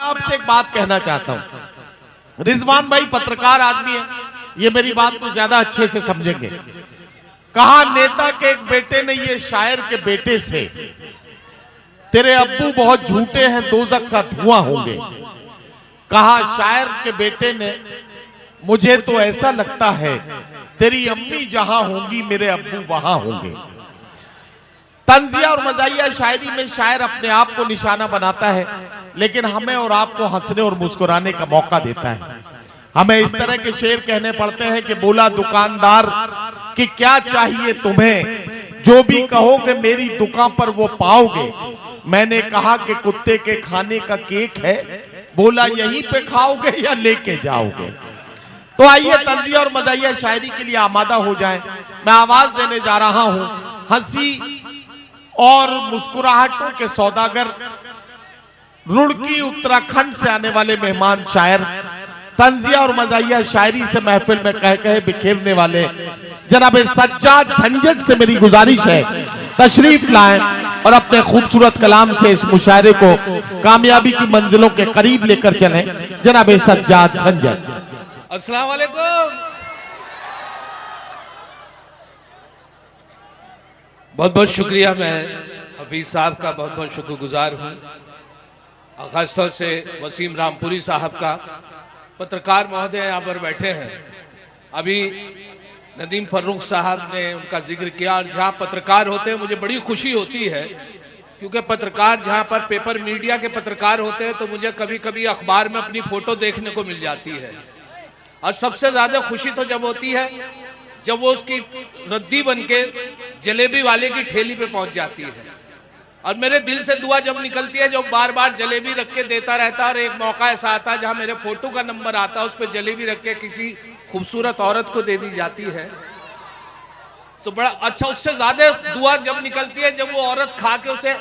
आपसे एक बात कहना चाहता हूं। रिजवान भाई पत्रकार आदमी है, ये मेरी बात को ज्यादा अच्छे से समझेंगे। कहा नेता के एक बेटे ने ये शायर के बेटे से, तेरे अब्बू बहुत झूठे हैं, दोजख का धुआं होंगे। कहा शायर के बेटे ने, मुझे तो ऐसा लगता है तेरी अम्मी जहां होंगी मेरे अब्बू वहां होंगे। तंजिया और मजाहिया शायरी में शायर अपने आप को निशाना बनाता है, लेकिन हमें और आपको हंसने और मुस्कुराने का मौका देता है। हमें इस तरह के शेर कहने पड़ते हैं कि बोला दुकानदार कि क्या चाहिए तुम्हें, जो भी कहोगे मेरी दुकान पर वो पाओगे। मैंने कहा कि कुत्ते के खाने का केक है, बोला यहीं पे खाओगे या लेके जाओगे। तो आइए तंजिया और मजाहिया शायरी के लिए आमादा हो जाएं। मैं आवाज देने जा रहा हूं हंसी और मुस्कुराहटों के सौदागर, रुड़की उत्तराखंड से आने वाले मेहमान शायर, तंजिया और मजाहिया शायरी से महफिल में कह कहे बिखेरने वाले जनाब सज्जाद झंझट से मेरी गुजारिश है तशरीफ लाएं और अपने खूबसूरत कलाम से इस मुशायरे को कामयाबी की मंजिलों के करीब लेकर चलें। जनाब सज्जाद झंझट। अस्सलाम वालेकुम। बहुत बहुत शुक्रिया। मैं हफीज साहब का बहुत बहुत शुक्रगुजार हूँ, खासतौर से वसीम रामपुरी साहब का। पत्रकार महोदय यहाँ पर बैठे हैं, अभी नदीम फर्रुख साहब ने उनका जिक्र किया। और जहाँ पत्रकार होते हैं मुझे बड़ी खुशी होती है, क्योंकि पत्रकार जहाँ पर पेपर मीडिया के पत्रकार होते हैं तो मुझे कभी कभी अखबार में अपनी फोटो देखने को मिल जाती है। और सबसे ज्यादा खुशी तो जब होती है जब वो उसकी रद्दी बनके जलेबी वाले की ठेली पे पहुंच जाती है। और मेरे दिल से दुआ जब निकलती है, जब बार बार जलेबी रख के देता रहता है और एक मौका ऐसा आता है जहां मेरे फोटो का नंबर आता है, उस पर जलेबी रख के किसी खूबसूरत औरत को दे दी जाती है, तो बड़ा अच्छा। उससे ज्यादा दुआ जब निकलती है जब वो औरत खा के उसे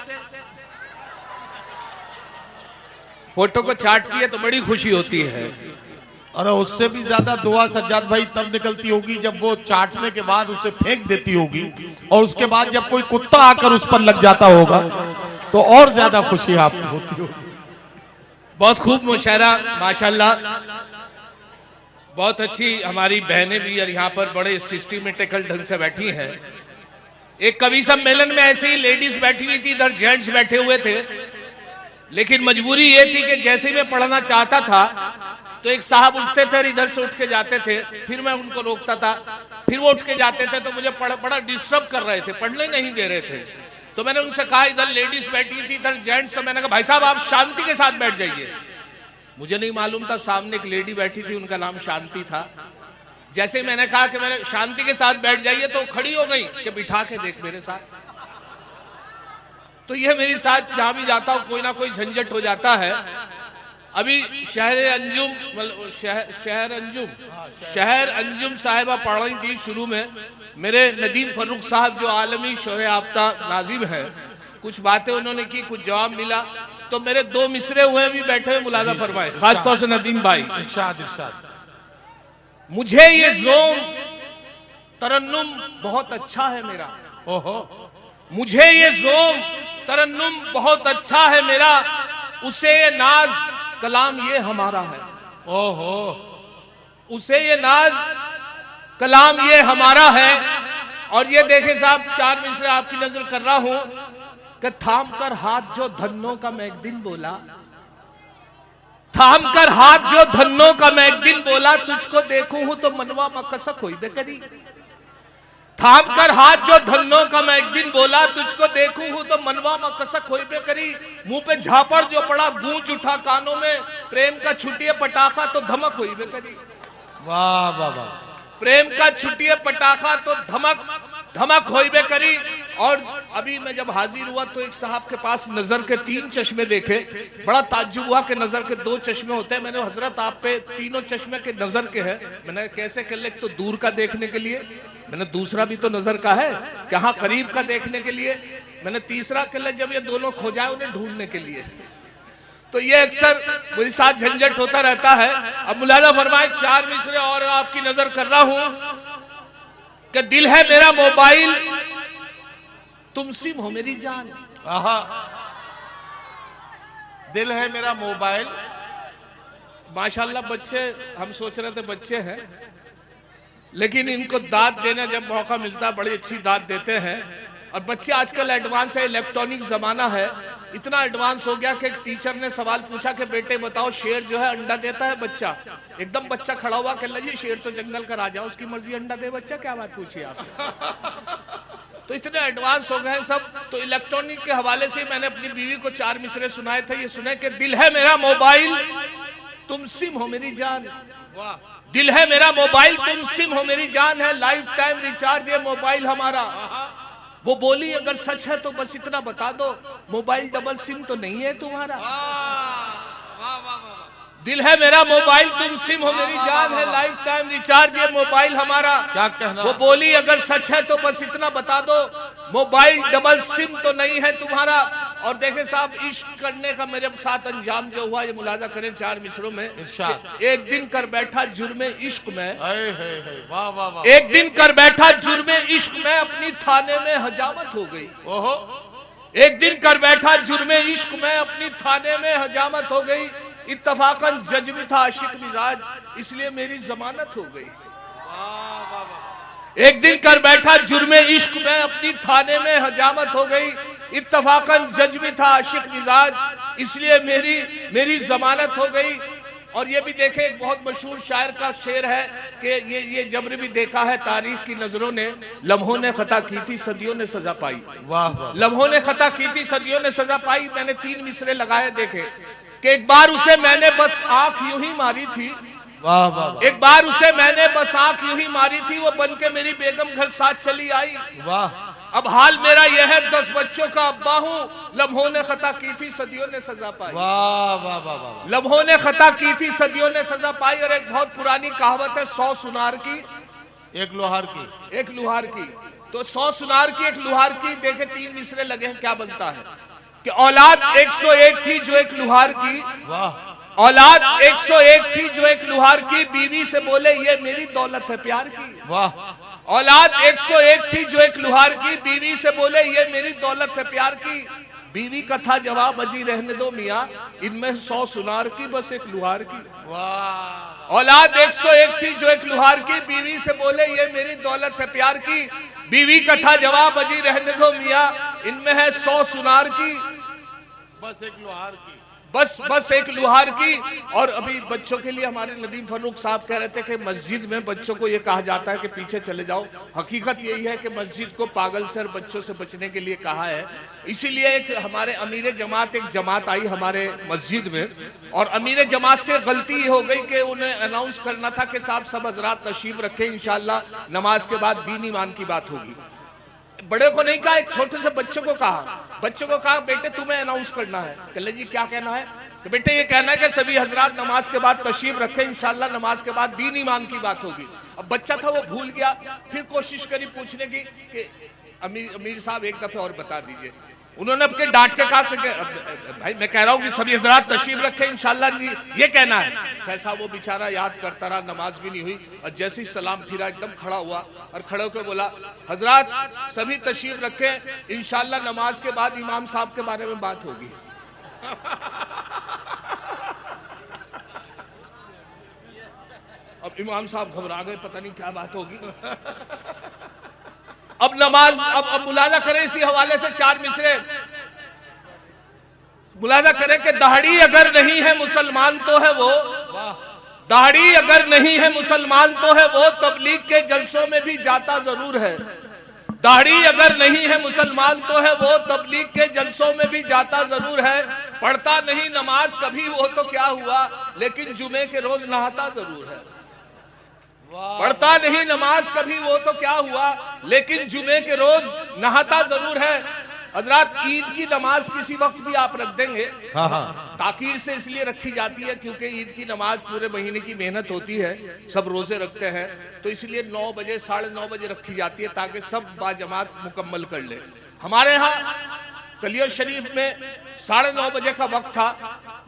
फोटो को चाटती है, तो बड़ी खुशी होती है। और उससे भी ज्यादा दुआ सज्जाद भाई तब निकलती होगी जब वो चाटने के बाद उसे फेंक देती होगी, और उसके बाद जब कोई कुत्ता आकर उस पर लग जाता होगा तो और ज्यादा खुशी आपको होती होगी। बहुत खूब मुशायरा माशाल्लाह, बहुत अच्छी। हमारी बहनें भी यहाँ पर बड़े सिस्टमेटिकल ढंग से बैठी हैं। एक कवि सम्मेलन में ऐसे ही लेडीज बैठी हुई थी, इधर जेंट्स बैठे हुए थे, लेकिन मजबूरी ये थी कि जैसे मैं पढ़ना चाहता था तो एक साहब उठते थे और इधर से उठ के जाते थे, फिर मैं उनको रोकता था, फिर वो उठ के जाते थे, तो मुझे बड़ा डिस्टर्ब कर रहे थे, पढ़ने नहीं दे रहे थे। तो मैंने उनसे कहा इधर लेडीज बैठी थी, इधर जेंट्स, तो मैंने कहा भाई साहब आप शांति के साथ बैठ जाइए। मुझे नहीं मालूम था सामने एक लेडी बैठी थी, उनका नाम शांति था। जैसे मैंने कहा कि मैंने शांति के साथ बैठ जाइए, तो खड़ी हो गई कि बिठा के देख मेरे साथ। तो ये मेरे साथ जहां भी जाता हूं कोई ना कोई झंझट हो जाता है। अभी शहर अंजुम साहिबा पढ़ रही थी शुरू में, मेरे नदीम फर्रुख साहब जो आलमी शोहरे आफ्ता नाजिम है, कुछ बातें उन्होंने की, कुछ जवाब मिला, तो मेरे दो मिसरे हुए भी बैठे हुए मुलाजा फरमाए, खासतौर से नदीम भाई। इरशाद इरशाद। मुझे ये ज़ोम तरन्नुम बहुत अच्छा है मेरा, ओहो, मुझे ये ज़ोम तरन्नुम बहुत अच्छा है मेरा, उसे ये नाज कलाम ये हमारा है। ओहो, उसे ये नाज कलाम ये हमारा है। और ये देखे साहब, चार मिसरे आपकी नजर कर रहा हूं कि थाम कर हाथ जो धन्नों का मैं एक दिन बोला, थाम कर हाथ जो धन्नों का मैं एक दिन बोला, तुझको देखूं हूं तो मनवा मकसक होई बेकरी। थाम कर हाथ जो धन्नों का मैं एक दिन बोला, तुझको देखूं हूं तो मनवा में कसक होई पे करी। मुंह पे झापड़ जो पड़ा गूंज उठा कानों में, प्रेम का छुटिए पटाखा तो धमक होई पे करी। वाह वाह वाह। प्रेम का छुटिए पटाखा तो धमक होई बे करी। और अभी मैं जब हाजिर हुआ तो एक साहब के पास नजर के 3 चश्मे देखे, बड़ा ताज्जुब हुआ कि नजर के 2 चश्मे होते हैं। मैंने हजरत आप पे तीनों चश्मे के नजर के हैं। मैंने कैसे कर ले, तो दूर का देखने के लिए, मैंने दूसरा भी तो नजर का है, कहाँ करीब का देखने के लिए, मैंने तीसरा कर ले जब ये दोनों खो जाए उन्हें ढूंढने के लिए। तो ये अक्सर मेरे साथ झंझट होता रहता है। अब मुलाजा फरमाए, 4 मिसरे और आपकी नजर कर रहा हूं कि दिल है मेरा मोबाइल, तुम सिम हो मेरी जान। दिल है मेरा मोबाइल, माशाल्लाह बच्चे, हम सोच रहे थे बच्चे हैं, लेकिन इनको दाद देना जब मौका मिलता बड़ी अच्छी दाद देते हैं। और बच्चे आजकल एडवांस है, इलेक्ट्रॉनिक जमाना है, इतना एडवांस हो गया कि एक टीचर ने सवाल पूछा कि बेटे बताओ शेर जो है अंडा देता है? बच्चा एकदम बच्चा खड़ा हुआ, कह लीजिए शेर तो जंगल का राजा, उसकी मर्जी अंडा दे। बच्चा क्या बात पूछी आप? तो इतने एडवांस हो गए सब। तो इलेक्ट्रॉनिक के हवाले से मैंने अपनी बीवी को 4 मिसरे सुनाए थे। ये सुने कि दिल है मेरा मोबाइल तुम सिम हो मेरी जान, दिल है मेरा मोबाइल तुम सिम हो मेरी जान, है लाइफ टाइम रिचार्ज ये मोबाइल हमारा। वो बोली अगर सच है तो बस इतना बता दो, मोबाइल डबल सिम तो नहीं है तुम्हारा? दिल है मेरा मोबाइल तुम सिम हो मेरी जान, है लाइफ टाइम रिचार्ज ये मोबाइल हमारा। क्या कहना? वो बोली अगर सच है तो बस इतना बता दो, मोबाइल डबल सिम तो नहीं है तुम्हारा। और देखे साहब, इश्क करने का मेरे साथ अंजाम जो हुआ ये मुलाजा करें 4 मिसरों में। एक दिन कर बैठा जुर्मे इश्क में, वाह वाह वाह, एक दिन कर बैठा जुर्मे इश्क में, अपनी थाने में हजामत हो गई। ओहो, एक दिन कर बैठा जुर्मे इश्क में, अपनी थाने में हजामत हो गई। इत्तफाकन जज भी था आशिक मिजाज, इसलिए मेरी जमानत हो गई। एक दिन कर बैठा जुर्मे इश्क में, अपनी थाने में हजामत हो गई। इत्तफाकन जज भी था आशिक मिजाज, इसलिए मेरी जमानत हो गई। और ये भी देखे, एक बहुत मशहूर शायर का शेर है कि ये जबर भी देखा है तारीख की नजरों ने, लम्हों ने खता की थी सदियों ने सजा पाई। वाह, लम्हों ने खता की थी सदियों ने सजा पाई। मैंने 3 मिसरे लगाए, देखे कि एक बार उसे मैंने बस आंख यूं ही मारी थी। वाह वाह, एक बार उसे मैंने बस आंख यूं ही मारी थी, वो बन के मेरी बेगम घर साथ चली आई। वाह, अब हाल मेरा यह है 10 बच्चों का अब्बा हूँ, लम्हों ने खता की थी सदियों ने सजा पाई। वाह वाह वाह, लम्हों ने खता की थी सदियों ने सजा पाई। और एक बहुत पुरानी कहावत है, 100 सुनार की एक लोहार की, एक लुहार की। तो 100 सुनार की एक लुहार की, देखे 3 मिसरे लगे हैं, क्या बनता है कि औलाद 101 थी जो एक लुहार की। वाह, औलाद 101 थी जो एक लुहार की, बीवी से बोले ये मेरी दौलत है प्यार की। वाह, औलाद 101 थी जो एक लुहार की, बीवी से बोले ये मेरी दौलत है प्यार की। बीवी का था जवाब अजी रहने दो मियाँ, इनमें 100 सुनार की बस एक लुहार की। वाह, औलाद 101 थी जो एक लुहार की, बीवी से बोले ये मेरी दौलत है प्यार की। बीवी का था जवाब अजी रहने दो मियाँ, इनमें है 100 सुनार की बस एक लोहार की, बस एक लुहार की। और अभी बच्चों के लिए हमारे नदीम फर्रुख साहब कह रहे थे कि मस्जिद में बच्चों को ये कहा जाता है कि पीछे चले जाओ। हकीकत यही है कि मस्जिद को पागल से और बच्चों से बचने के लिए कहा है। इसीलिए एक हमारे अमीर जमात, एक जमात आई हमारे मस्जिद में, और अमीर जमात से गलती ये हो गई कि उन्हें अनाउंस करना था कि साहब सब हजरात तशरीफ रखें, इंशाल्लाह नमाज के बाद दीन ईमान की बात होगी। बड़े को नहीं कहा, एक छोटे से बच्चों को कहा बेटे तुम्हें अनाउंस करना है। कह जी क्या कहना है? कि बेटे ये कहना है कि सभी हजरात नमाज के बाद तशरीफ रखें, इंशाल्लाह नमाज के बाद दीन ईमान की बात होगी। अब बच्चा था वो भूल गया, फिर कोशिश करी पूछने की कि अमीर साहब एक दफे और बता दीजिए। उन्होंने अपने डांट के कहा कि भाई मैं कह रहा हूँ कि सभी हजरात तशरीफ रखें, इंशाल्लाह ये कहना है। कैसा वो बेचारा याद करता रहा, नमाज भी नहीं हुई, और जैसे ही सलाम फिरा एकदम खड़ा हुआ और खड़े होकर बोला हजरात सभी तशरीफ रखें, इंशाल्लाह नमाज के बाद इमाम साहब के बारे में बात होगी। अब इमाम साहब घबरा गए, पता नहीं क्या बात होगी। अब नमाज, अब मुलाजा करें इसी हवाले से 4 मिसरे मुलाजा करें कि दाढ़ी अगर नहीं है मुसलमान तो है वो, दाढ़ी अगर नहीं है मुसलमान तो है वो, तबलीग के जलसों में भी जाता जरूर है। दाढ़ी अगर नहीं है मुसलमान तो है वो, तबलीग के जलसों में भी जाता जरूर है। पढ़ता नहीं नमाज कभी वो तो क्या हुआ, लेकिन जुमे के रोज नहाता जरूर है। पढ़ता नहीं नमाज कभी वो तो क्या हुआ, लेकिन जुमे के रोज नहाता जरूर है। हजरात ईद की नमाज किसी वक्त भी आप रख देंगे, ताकीर से इसलिए रखी जाती है क्योंकि ईद की नमाज पूरे महीने की मेहनत होती है, सब रोजे रखते हैं, तो इसलिए 9 बजे 9:30 बजे रखी जाती है ताकि सब बाजमात मुकम्मल कर ले। हमारे यहाँ कलियर शरीफ में 9:30 बजे का वक्त था,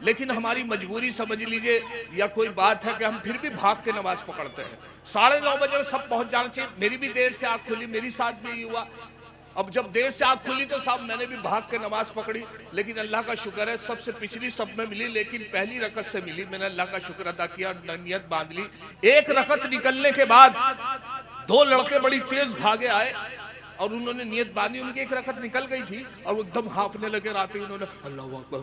लेकिन हमारी मजबूरी समझ लीजिए या कोई बात है कि हम फिर भी भाग के नमाज पकड़ते हैं। 9:30 बजे सब पहुंच जाना चाहिए। मेरी भी देर से आंख खुली, मेरी साथ भी यही हुआ। अब जब देर से आँख खुली तो साहब मैंने भी भाग के नमाज पकड़ी, लेकिन अल्लाह का शुक्र है सबसे पिछली सब में मिली, लेकिन पहली रकत से मिली। मैंने अल्लाह का शुक्र अदा किया और नियत बांध ली। एक रकत निकलने के बाद दो लड़के बड़ी तेज भागे आए और उन्होंने नियत बांधी। उनकी एक रकत निकल गई थी और वो एकदम हाँफने लगे। रात ही उन्होंने अल्लाह अकबर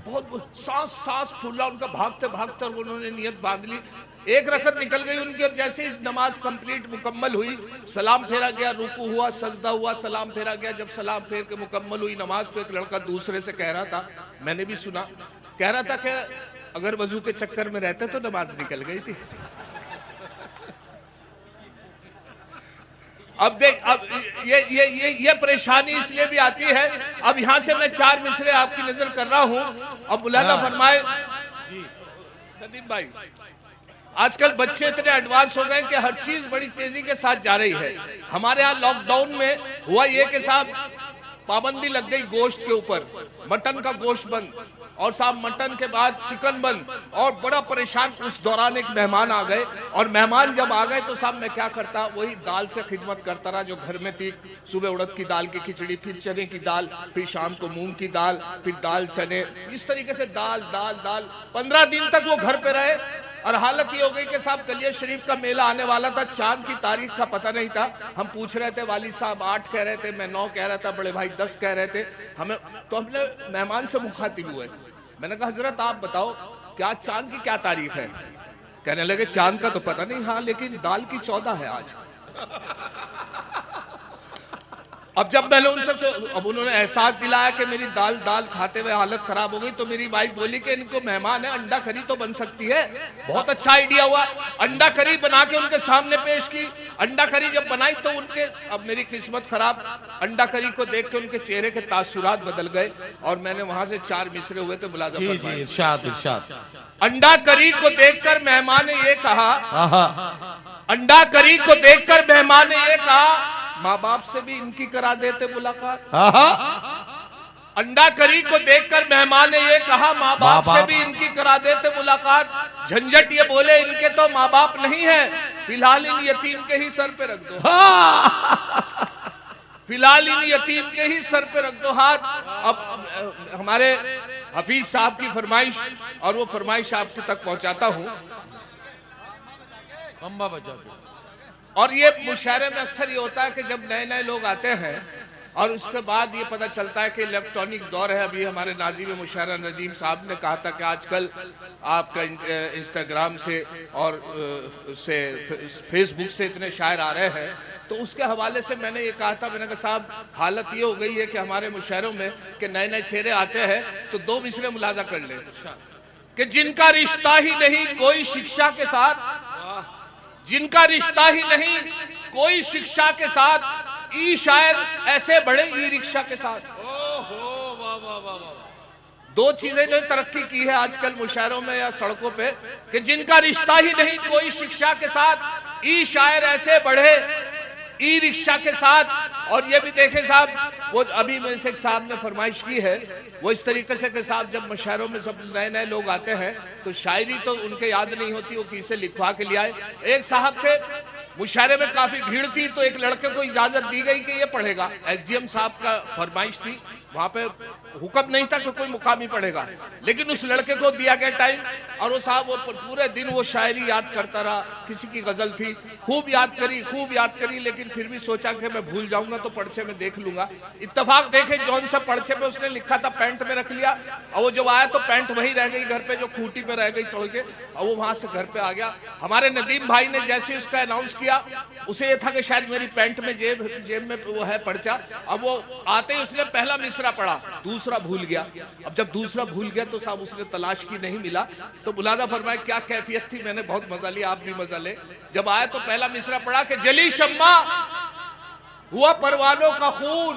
बहुत सांस फूला उनका, भागते भागते उन्होंने नियत बांध ली। एक रकत निकल गई उनकी और जैसे ही नमाज कंप्लीट मुकम्मल हुई, सलाम फेरा गया, रुकू हुआ, सजदा हुआ, सलाम फेरा गया। जब सलाम फेर के मुकम्मल हुई नमाज, तो एक लड़का दूसरे से कह रहा था, मैंने भी सुना, कह रहा था कि अगर वजू के चक्कर में रहते तो नमाज निकल गई थी। अब देख, अब ये परेशानी इसलिए भी आती है। अब यहां से मैं 4 मिसरे आपकी नजर कर रहा हूं। अब मुलादा फरमाए नदीम भाई, आजकल बच्चे इतने एडवांस हो गए कि हर चीज बड़ी तेजी के साथ जा रही है। हमारे यहाँ लॉकडाउन में हुआ ये कि साहब पाबंदी लग गई गोश्त के ऊपर, मटन का गोश्त बंद, और साहब मटन के बाद चिकन बंद, और बड़ा परेशान। उस दौरान एक मेहमान आ गए, और मेहमान जब आ गए तो साहब मैं क्या करता, वही दाल से खिदमत करता रहा जो घर में थी। सुबह उड़द की दाल की खिचड़ी, फिर चने की दाल, फिर शाम को मूंग की दाल, फिर दाल चने, इस तरीके से दाल दाल दाल। 15 दिन तक वो घर पे रहे। और हालत ये हो गई कि साहब कलिया शरीफ का मेला आने वाला था, चांद की तारीख का पता नहीं था। हम पूछ रहे थे, वाली साहब 8 कह रहे थे, मैं 9 कह रहा था, बड़े भाई 10 कह रहे थे। हमें तो हमने मेहमान से मुखातिब हुए। मैंने कहा हजरत आप बताओ क्या चांद की क्या तारीख है? कहने लगे चांद का तो पता नहीं, हाँ लेकिन दाल की 14 है आज। अब जब मैंने उनसे, अब उन्होंने एहसास दिलाया कि मेरी दाल खाते हुए हालत खराब हो गई, तो मेरी वाइफ बोली कि इनको मेहमान है, अंडा करी तो बन सकती है। बहुत अच्छा आइडिया हुआ। अंडा करी बना के उनके सामने पेश की। अंडा करी जब बनाई तो उनके, अब मेरी किस्मत खराब, अंडा करी को देख के उनके चेहरे के तासुरात बदल गए और मैंने वहां से 4 मिसरे हुए थे। मुलाज़ा फरमाइए। इरशाद। अंडा करी को देखकर मेहमान ने ये कहा, अंडा करी को देखकर मेहमान ने ये कहा, माँ बाप से भी इनकी करा देते मुलाकात। अंडा करी को देखकर मेहमान ने ये कहा, माँ बाप से भी इनकी करा देते मुलाकात। झंझट ये बोले, इनके तो माँ बाप नहीं है, फिलहाल इन यतीम के ही सर पे रख दो। फिलहाल इन यतीम के ही सर पे रख दो हाथ। अब हमारे हफीज साहब की फरमाइश, और वो फरमाइश आपके तक पहुंचाता हूँ। और ये मुशायरे में अक्सर ये होता है कि जब नए नए लोग आते हैं और उसके बाद ये पता चलता है कि इलेक्ट्रॉनिक दौर है। अभी हमारे नाज़िम मुशायरा नदीम साहब ने कहा था कि आजकल आपका इंस्टाग्राम से और से फेसबुक से इतने शायर आ रहे हैं, तो उसके हवाले से मैंने ये कहा था, मैंने कहा साहब हालत ये हो गई है कि हमारे मुशायरों में कि नए नए चेहरे आते हैं, तो 2 मिसरे मुलाजा कर ले कि जिनका रिश्ता ही नहीं कोई शिक्षा के साथ, जिनका रिश्ता ही नहीं कोई शिक्षा के साथ, ई शायर ऐसे बढ़े ई रिक्शा के साथ। दो चीजें जो तरक्की की है आजकल मुशायरों में या सड़कों पे कि जिनका रिश्ता ही नहीं कोई शिक्षा के साथ, ई शायर ऐसे बढ़े ई रिक्शा के साथ। और ये भी देखें साहब, वो अभी मेरे से एक साहब ने फरमाइश की है, वो इस तरीके से कि साहब जब मुशायरों में सब नए नए लोग आते हैं तो शायरी तो उनके याद नहीं होती, वो किसी से लिखवा के ले आए। एक साहब थे, मुशायरे में काफी भीड़ थी, तो एक लड़के को इजाजत दी गई कि ये पढ़ेगा। एसडीएम साहब का फरमाइश थी, वहां पे हुक्म नहीं था कि कोई मुकामी पढ़ेगा, लेकिन उस लड़के को दिया गया टाइम और वो साहब वो पूरे दिन वो शायरी याद करता रहा। किसी की गजल थी, खूब याद करी, लेकिन फिर भी सोचा कि मैं भूल जाऊंगा तो पर्चे में देख लूंगा। इत्तेफाक देखे जौन सा पर्चे पे उसने लिखा था पैंट में रख लिया, और वो जब आया तो पैंट वही रह गई घर पे जो खूंटी पे रह गई चढ़ के, और वो वहां से घर पे आ गया। हमारे नदीम भाई ने जैसे उसका अनाउंस किया, उसे ये था कि शायद मेरी पैंट में जेब में वो है पर्चा। अब वो आते ही उसने पहला मिसरा पढ़ा, दूसरा भूल गया। अब जब दूसरा भूल गया तो साहब उसने तलाश की, नहीं मिला। तो मुलादा फरमाए क्या कैफियत थी, मैंने बहुत मजा लिया, आप भी मजा ले। जब आया तो पहला मिसरा पढ़ा कि जली शम्मा हुआ परवानों का खून,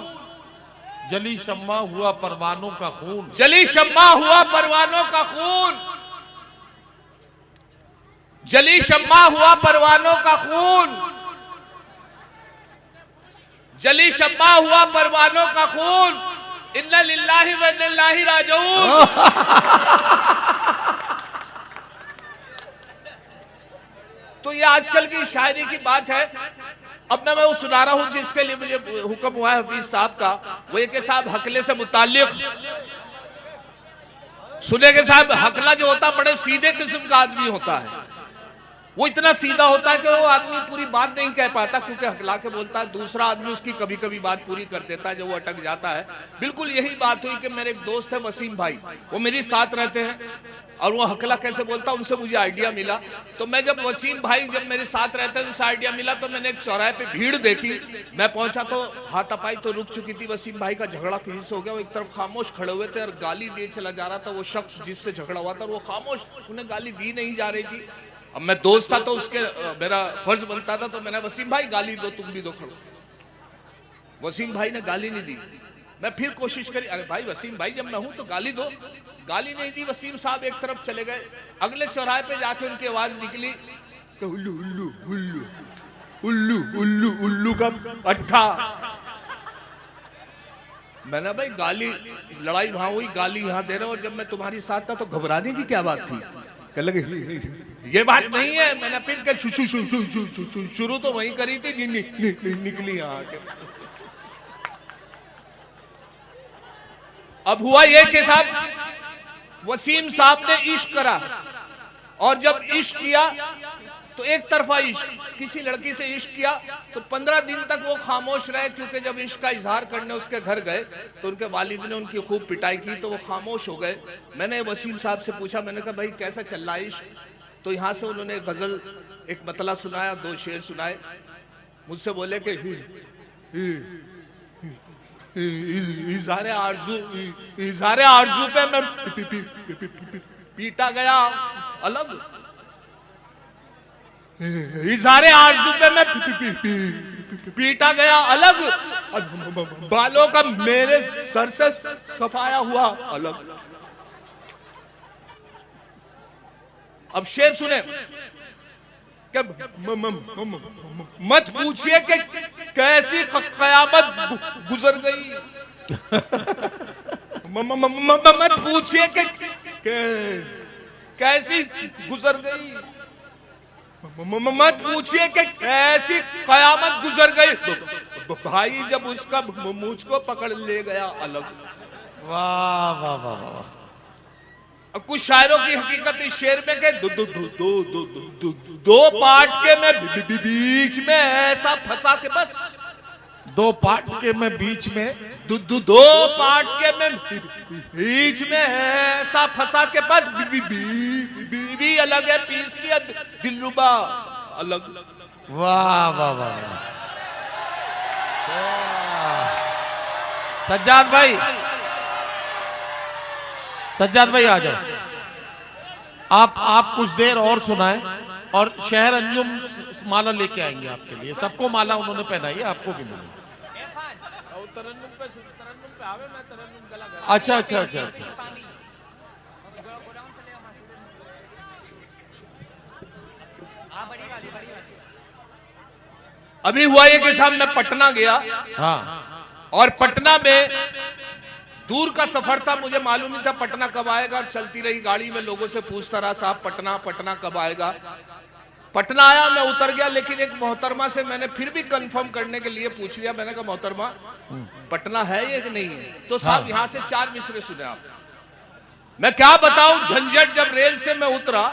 जली शम्मा हुआ परवानों का खून, जली शम्मा हुआ परवानों का खून, जली शम्मा हुआ परवानों का खून, जली शम्मा हुआ परवानों का खून, इन्ना लिल्लाहि व इन्ना इलैहि राजिऊन। तो ये आजकल की शायरी की बात है। अब मैं वो सुना रहा हूं जिसके लिए मुझे हुक्म हुआ है हफीज साहब का, वो ये कि साहब हकले से मुताल्लिक सुने के साहब, हकला जो होता है बड़े सीधे किस्म का आदमी होता है। वो इतना सीधा होता है कि वो आदमी पूरी बात नहीं कह पाता, क्योंकि हकला के बोलता है, दूसरा आदमी उसकी कभी कभी बात पूरी कर देता है, जब वो अटक जाता है। बिल्कुल यही बात हुई कि मेरे एक दोस्त है वसीम भाई, वो मेरे साथ रहते हैं, और वो हकला कैसे बोलता, उनसे मुझे आइडिया मिला। तो मैं जब वसीम भाई जब मेरे साथ रहते हैं, उनसे आइडिया मिला, तो मैंने एक चौराहे पे भीड़ देखी। मैं पहुंचा तो हाथापाई तो रुक चुकी थी, वसीम भाई का झगड़ा किसी से हो गया। वो एक तरफ खामोश खड़े हुए थे और गाली दिए चला जा रहा था वो शख्स जिससे झगड़ा हुआ था, वो खामोश, उन्हें गाली दी नहीं जा रही थी। अब मैं दोस्त था तो उसके मेरा फर्ज बनता था, तो मैंने वसीम भाई गाली दो, तुम भी दो, खड़ो। वसीम भाई ने गाली नहीं दी। मैं फिर कोशिश करी, अरे भाई वसीम भाई जब मैं हूं तो गाली दो, गाली नहीं दी। वसीम साहब एक तरफ चले गए। अगले चौराहे पे जाके उनकी आवाज निकली, उल्लू उल्लू उल्लू उल्लू उल्लू उल्लू का अट्ठा। मैंने भाई गाली, लड़ाई वहां हुई, गाली यहाँ दे रहे हो, जब मैं तुम्हारी साथ था तो घबराने की क्या बात थी? कह लगे ये बात नहीं है। मैंने फिर शुरू तो वहीं करी थी, निकली यहाँ के। अब हुआ ये कि साहब वसीम साहब ने इश्क करा, और जब इश्क किया तो एक तरफा इश्क, किसी लड़की से इश्क किया तो 15 दिन तक वो खामोश रहे, क्योंकि जब इश्क का इजहार करने उसके घर गए तो उनके वालिद ने उनकी खूब पिटाई की, तो वो खामोश हो गए। मैंने वसीम साहब से पूछा, मैंने कहा भाई कैसा चल रहा है इश्क? तो यहाँ से उन्होंने गजल एक मतला सुनाया, 2 शेर सुनाए। मुझसे बोले कि इज़हारे आरज़ू पे मैं पीटा गया अलग, इज़हारे आरज़ू पे मैं पीटा गया अलग, बालों का मेरे सर से सफाया हुआ अलग। अब शेर सुने कि मत पूछिए कि कैसी कयामत गुजर गई, मत पूछिए कि कैसी गुजर गई, मत पूछिए कि कैसी कयामत गुजर गई, तो भाई जब उसका मुझको पकड़ ले गया अलग। वाह वाह वाह वाह। अब कुछ शायरों की हकीकत इस शेर में के दो पार्ट के मैं बीच में ऐसा फंसा के बस, 2 पार्ट के मैं बीच में, दो पार्ट के मैं बीच में ऐसा फंसा के बस, बीवी अलग है, पीस लिया दिलरुबा अलग। वाह वाह वाह। सज्जाद भाई, सज्जाद भाई आ जाओ। आप कुछ देर और सुनाएं, और शहर अंजुम माला लेके आएंगे आपके लिए। सबको माला उन्होंने पहनाई है, आपको भी मिलेगी। अच्छा अच्छा अच्छा अच्छा। अभी हुआ ये कि साहब मैं पटना गया, हाँ, और पटना में दूर का सफर था, मुझे मालूम नहीं था पटना कब आएगा। चलती रही गाड़ी में, लोगों से पूछता रहा, साहब पटना पटना कब आएगा। पटना आया, मैं उतर गया, लेकिन एक मोहतरमा से मैंने फिर भी कंफर्म करने के लिए पूछ लिया। मैंने कहा मोहतरमा पटना है ये कि नहीं है? तो साहब यहाँ से 4 मिसरे सुने आप। मैं क्या बताऊं झंझट जब रेल से मैं उतरा,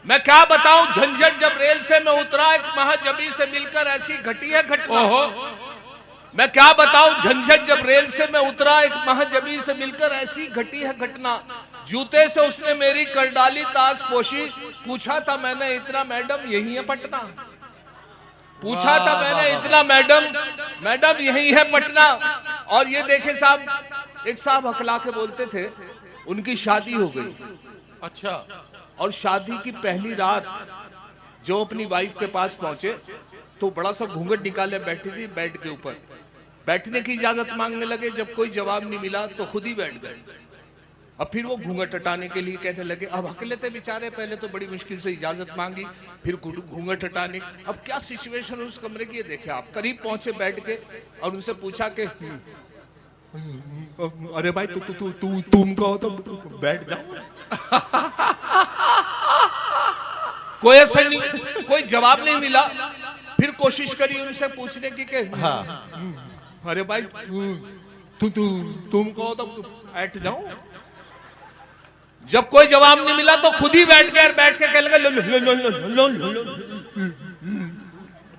मैं क्या बताऊं झंझट जब रेल से मैं उतरा, एक महजबी से मिलकर ऐसी घटी है घटना। मैं क्या बताऊं झंझट जब रेल से मैं उतरा, एक महजबी से मिलकर ऐसी घटी है घटना। जूते से उसने मेरी कर डाली ताज पोशी, पूछा था मैंने इतना मैडम यही है पटना, पूछा था मैंने इतना मैडम यही है पटना। और ये देखे साहब, एक साहब हकला के बोलते थे, उनकी शादी हो गई। अच्छा। और शादी की पहली रात जो अपनी वाइफ के पास पहुंचे तो बड़ा सा घूंघट निकाले बैठी थी बेड के ऊपर, बैठने की इजाजत मांगने लगे। जब कोई जवाब नहीं मिला तो खुद ही बैठ गए। अब फिर वो घूंघट हटाने के लिए कहने लगे। अब अकेले थे बेचारे, पहले तो बड़ी मुश्किल से इजाजत मांगी, फिर घूंघट हटाने। अब क्या सिचुएशन उस कमरे की, ये देखे आप। करीब पहुंचे बैठ के और उनसे पूछा कि अरे भाई तुम कहो तो बैठ जाओ। कोई ऐसा नहीं, कोई जवाब नहीं मिला। फिर कोशिश करी उनसे पूछने की कि अरे भाई तुम कहो तो बैठ जाऊं। जब कोई जवाब नहीं मिला तो खुद ही बैठ गए, बैठ के कहने लगे लो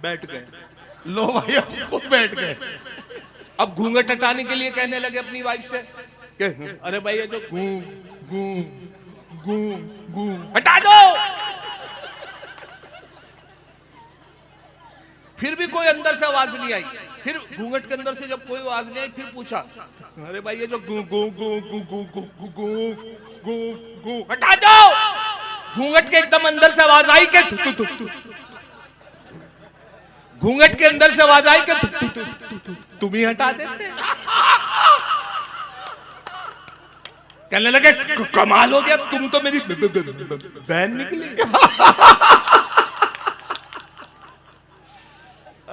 बैठ गए। लो भाई हम खुद बैठ गए। अब घूंघट हटाने के लिए कहने लगे अपनी वाइफ से कि अरे भाई ये जो गू गू गू गू हटा दो। फिर भी कोई अंदर से आवाज नहीं आई। फिर घूंघट के अंदर से जब कोई आवाज नहीं आई फिर पूछा अरे भाई ये जो गू गू गू गू गू गू गू गू गू गू हटा दो। घूंघट के एकदम अंदर से आवाज आई कि घूंघट के अंदर से आवाज आई कि तुम ही हटा देते। कहने लगे कमाल हो गया, तुम तो मेरी बहन निकली।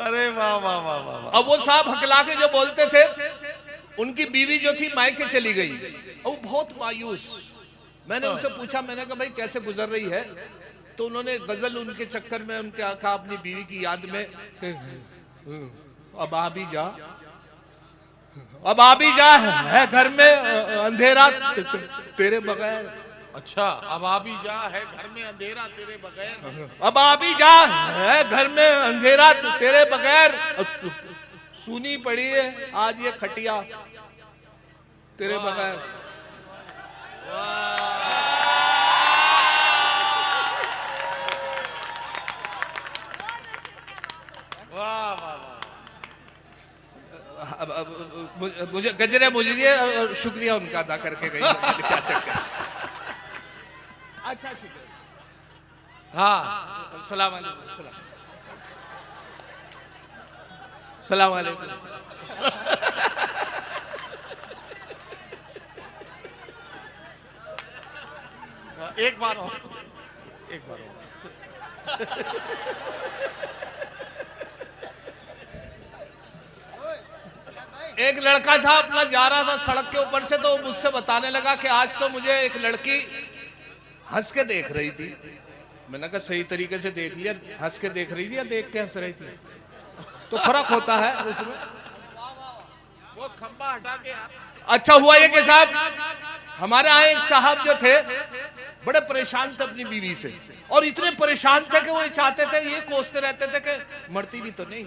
अरे वाह वाह वाह वाह। अब वो साहब हकला के जो बोलते थे, उनकी बीवी जो थी मायके चली गई। वो बहुत मायूस। मैंने उनसे पूछा, मैंने कहा भाई कैसे गुजर रही है? तो उन्होंने गजल उनके चक्कर में उनके कहा अपनी बीवी की याद में, अब आ भी जा, अब आ भी जा, है घर में अंधेरा तेरे बगैर। अच्छा, अब आ भी जा, है घर में अंधेरा तेरे बगैर। अब आ भी जा, है घर में अंधेरा तेरे बगैर। सुनी पड़ी है आज ये खटिया तेरे बगैर। वाह वाह। मुझे गजरे मुझे और शुक्रिया उनका अदा करके गई। क्या चक्कर। अच्छा शुक्रिया। हाँ सलाम अलैकुम। सलाम अलैकुम। एक बार और, एक बार और। एक लड़का था अपना जा रहा था सड़क के ऊपर से, तो मुझसे बताने लगा कि आज तो मुझे एक लड़की हंस के देख रही थी। मैंने कहा सही तरीके से देख लिया, हंस के देख रही थी या देख के हंस रही थी? तो फर्क होता है उसमें। वो खंबा हटा के। अच्छा हुआ ये कि साहब हमारे यहाँ एक साहब जो थे बड़े परेशान थे अपनी बीवी से, और इतने परेशान थे कि वो चाहते थे, ये कोसते रहते थे कि मरती भी तो नहीं।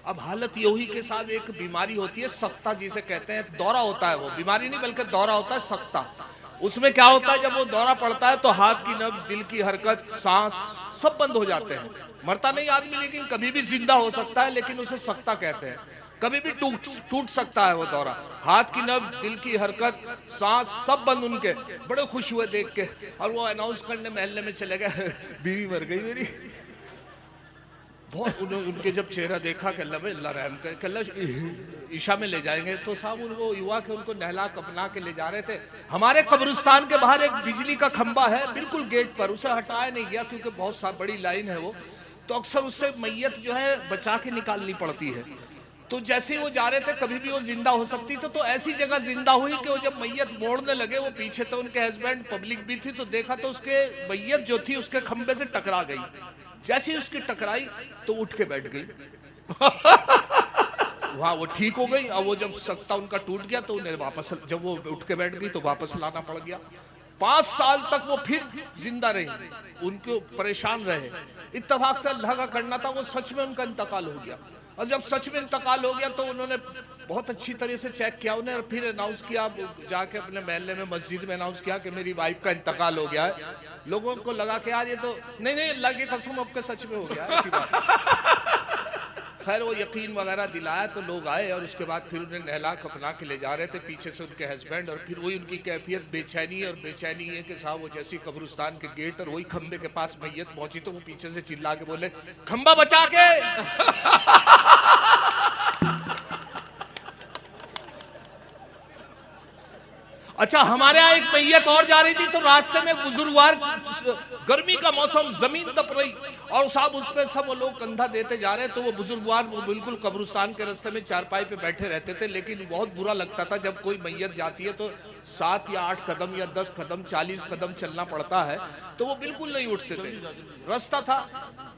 अब हालत यही के साथ एक बीमारी होती है सख्ता जिसे कहते हैं, दौरा होता है। वो बीमारी नहीं बल्कि दौरा होता है सख्ता। उसमें क्या होता है, जब वो दौरा पड़ता है तो हाथ की नब्ज, दिल की हरकत, सांस सब बंद हो जाते हैं। मरता नहीं आदमी, लेकिन कभी भी जिंदा हो सकता है, लेकिन उसे सख्ता कहते हैं। कभी भी टूट सकता है वो दौरा। हाथ की नब्ज, दिल की हरकत, सांस सब बंद उनके। बड़े खुश हुए देख के, और वो अनाउंस करने महल्ले में चले गए बीवी मर गई मेरी। बहुत उनके जब चेहरा देखा कि अल्लाह रहम करे, अल्लाह ईशा में ले जाएंगे। तो साहब उनको युवा के उनको नहला कपना के ले जा रहे थे। हमारे कब्रिस्तान के बाहर एक बिजली का खंबा है बिल्कुल गेट पर, उसे हटाया नहीं गया क्योंकि बहुत बड़ी लाइन है वो। तो अक्सर उससे मैयत जो है बचा के निकालनी पड़ती है। तो जैसे ही वो जा रहे थे, कभी भी वो जिंदा हो सकती थी। तो ऐसी जगह जिंदा हुई कि वो जब मैयत मोड़ने लगे, वो पीछे तो उनके हस्बैंड, पब्लिक भी थी, तो देखा तो उसके मैयत जो थी उसके खंबे से टकरा गई। जैसे ही उसकी टकराई तो उठ के बैठ गई। वहां वो ठीक हो गई। अब वो जब सख्ता उनका टूट गया तो उन्हें वापस, जब वो उठ के बैठ गई तो वापस लाना पड़ गया। 5 साल तक वो फिर जिंदा रही, उनको परेशान रहे। इत्तेफाक से अल्लाह का करना था, वो सच में उनका इंतकाल हो गया। और जब सच में इंतकाल हो गया तो उन्होंने बहुत अच्छी तरह से चेक किया उन्हें, और फिर अनाउंस किया जाके अपने महल्ले में, मस्जिद में अनाउंस किया कि मेरी वाइफ का इंतकाल हो गया है। लोगों को लगा कि यार ये तो नहीं अल्लाह की कसम आपके सच में हो गया है, ऐसी बात। खैर वो यकीन वगैरह दिलाया तो लोग आए, और उसके बाद फिर उन्हें नहला कपना के ले जा रहे थे, पीछे से उनके हस्बैंड। और फिर वही उनकी कैफियत बेचैनी है, और बेचैनी है कि साहब वो जैसी कब्रिस्तान के गेट और वही खंबे के पास मैयत पहुंची तो वो पीछे से चिल्ला के बोले, खंबा बचा के। अच्छा, हमारे यहाँ एक मैयत और जा रही थी तो रास्ते में बुजुर्गवार, गर्मी का मौसम, जमीन तप रही और साहब उसमें सब लोग कंधा देते जा रहे, तो वो बुजुर्गवार बिल्कुल कब्रिस्तान के रास्ते में चारपाई पे बैठे रहते थे। लेकिन बहुत बुरा लगता था जब कोई मैयत जाती है तो 7 या 8 कदम या 10 कदम 40 कदम चलना पड़ता है, तो वो बिल्कुल नहीं उठते थे। रास्ता था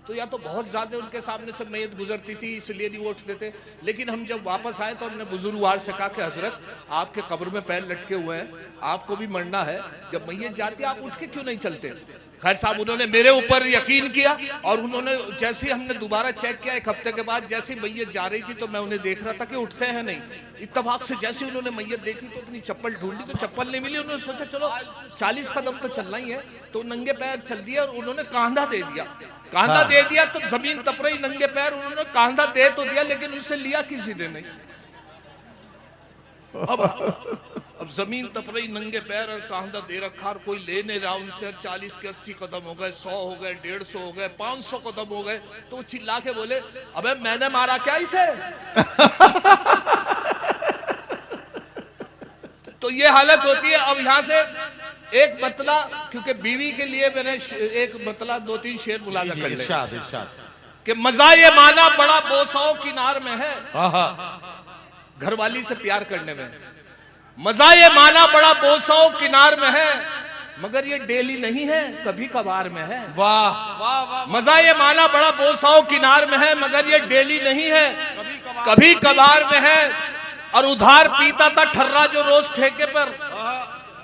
तो या तो बहुत ज्यादा उनके सामने से मैयत गुजरती थी, इसलिए नहीं वो उठते थे। लेकिन हम जब वापस आए तो हमने बुजुर्गवार से कहा कि हजरत, आपके कब्र में पैर लटके हुए हैं, आपको भी मरना है, जब मैयत जाती है आप उठ के क्यों नहीं चलते? खैर साहब उन्होंने मेरे ऊपर यकीन किया और उन्होंने जैसे ही हमने दोबारा चेक किया 1 हफ्ते के बाद, जैसे ही मैयत जा रही थी तो मैं उन्हें देख रहा था कि उठते हैं नहीं। इत्तेफाक से जैसे ही उन्होंने मैयत देखी तो अपनी चप्पल ढूंढी तो चप्पल नहीं मिली। उन्होंने सोचा चलो 40 कदम तो चलना ही है, तो नंगे पैर चल दिया और उन्होंने कांधा दे दिया। कांधा दे दिया तो जमीन तप रही, नंगे पैर, उन्होंने कांधा दे तो दिया लेकिन उनसे लिया किसी ने नहीं। अब जमीन तप रही, नंगे पैर और कांधा दे रखा और कोई ले नहीं रहा उनसे। 40 के 80 कदम हो गए, 100 हो गए, 150 हो गए, 500 कदम हो गए, तो चिल्ला के बोले, अबे मैंने मारा क्या इसे? तो ये हालत होती है। अब यहाँ से एक मतला, क्योंकि बीवी के लिए मैंने एक मतला 2-3 शेर मुलाजा कर ले कि मजा ये माना बड़ा बोसाओ किनार में है, घरवाली से प्यार करने में। मजा ये माना बड़ा बोसाओ किनार में है, मगर ये डेली नहीं है, कभी कभार में है। वाह वाह वाह। मजा ये माना बड़ा बोसाओ किनार में है, मगर ये डेली नहीं है, कभी कभार में है। और उधार पीता था ठर्रा जो रोज ठेके पर,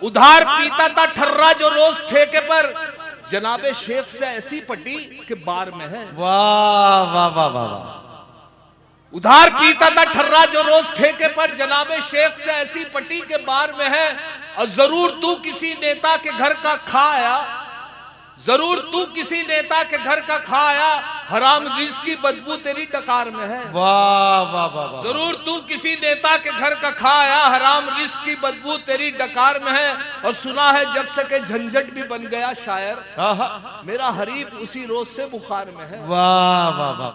उधार पीता था ठर्रा जो रोज ठेके पर, जनाबे शेख से ऐसी पटी कि बार में है। वाह वाह वाह वाह। उधार पीता था ठर्रा जो रोज ठेके पर, जनाबे शेख से ऐसी पटी के बार में है। और जरूर तू किसी नेता के घर का खाया, जरूर तू किसी नेता के घर का खाया, हराम रिज़्क़ की बदबू तेरी डकार में है। वाह वाह वाह। जरूर तू किसी नेता के घर का खाया, हराम रिज़्क़ की बदबू तेरी डकार में है। और सुना है जब से के झंझट भी बन गया शायर, मेरा हरीफ उसी रोज से बुखार में है। वाह वाह वाह।